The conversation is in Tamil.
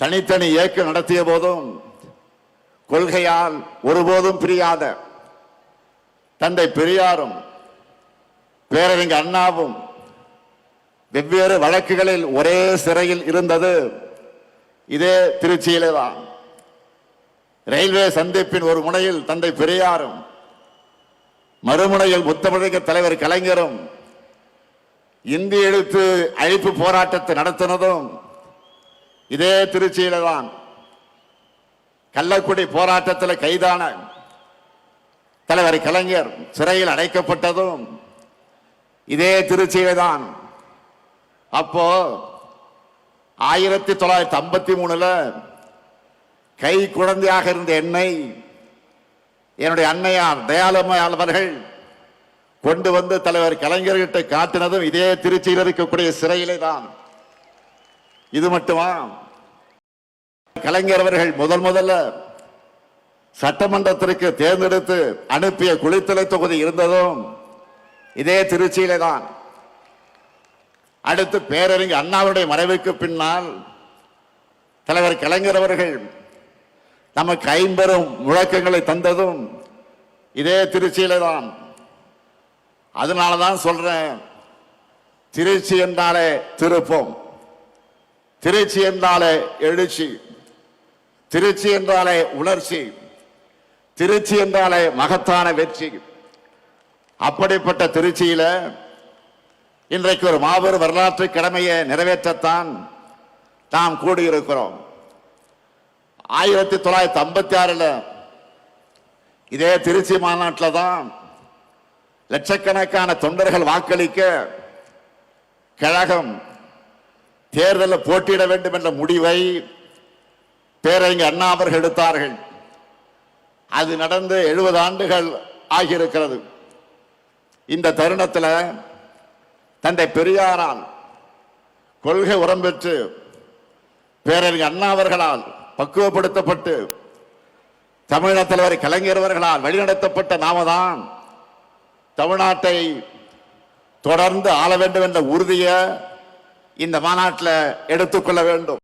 தனித்தனி இயக்கம் நடத்திய போதும் கொள்கையால் ஒருபோதும் பிரியாத தந்தை பெரியாரும் பேரறிஞர் அண்ணாவும் வெவ்வேறு வழக்குகளில் ஒரே சிறையில் இருந்தது இதே திருச்சியிலே தான். ரயில்வே சந்திப்பின் ஒரு முனையில் தந்தை பெரியாரும் மறுமுனையில் முத்தமிழக தலைவர் கலைஞரும் இந்திய எழுத்து அழிப்பு போராட்டத்தை நடத்தினதும் இதே திருச்சியில தான். கள்ளக்குடி போராட்டத்தில் கைதான தலைவர் கலைஞர் சிறையில் அடைக்கப்பட்டதும் இதே திருச்சியில தான். அப்போ 1953 கை குழந்தையாக இருந்த என்னை என்னுடைய அன்னையார் தயாளம்மையார் அவர்கள் கொண்டு வந்து தலைவர் கலைஞர்கிட்ட காட்டினதும் இதே திருச்சியில் இருக்கக்கூடிய சிறையிலே தான். இது மட்டுமா, கலைஞர் அவர்கள் முதல்ல சட்டமன்றத்திற்கு தேர்ந்தெடுத்து அனுப்பிய குளித்தலை தொகுதி இருந்ததும் இதே திருச்சியிலே தான். அடுத்து பேரறிஞர் அண்ணாவுடைய மறைவுக்கு பின்னால் தலைவர் கலைஞர் அவர்கள் நமக்கு 50 முழக்கங்களை தந்ததும் இதே திருச்சியிலே தான். அதனாலதான் சொல்றேன், திருச்சி என்றாலே திருப்பம், திருச்சி என்றாலே எழுச்சி, திருச்சி என்றாலே உணர்ச்சி, திருச்சி என்றாலே மகத்தான வெற்றி. அப்படிப்பட்ட திருச்சியில இன்றைக்கு ஒரு மாபெரும் வரலாற்று கடமையை நிறைவேற்றத்தான் நாம் கூடியிருக்கிறோம். 1956 இதே திருச்சி மாநாட்டில் தான் லட்சக்கணக்கான தொண்டர்கள் வாக்களிக்க கழகம் தேர்தலில் போட்டியிட வேண்டும் என்ற முடிவை பேரறிஞர் அண்ணா அவர்கள் எடுத்தார்கள். அது நடந்து 70 ஆண்டுகள் ஆகியிருக்கிறது. இந்த தருணத்தில் தந்தை பெரியாரால் கொள்கை உரம் பெற்று பேரறிஞர் அண்ணா அவர்களால் பக்குவப்படுத்தப்பட்டு தமிழக தலைவர் கலைஞர் அவர்களால் வழிநடத்தப்பட்ட நாம தான் தமிழ்நாட்டை தொடர்ந்து ஆள வேண்டும் என்ற உறுதியை இந்த மாநாட்டில் எடுத்துக்கொள்ள வேண்டும்.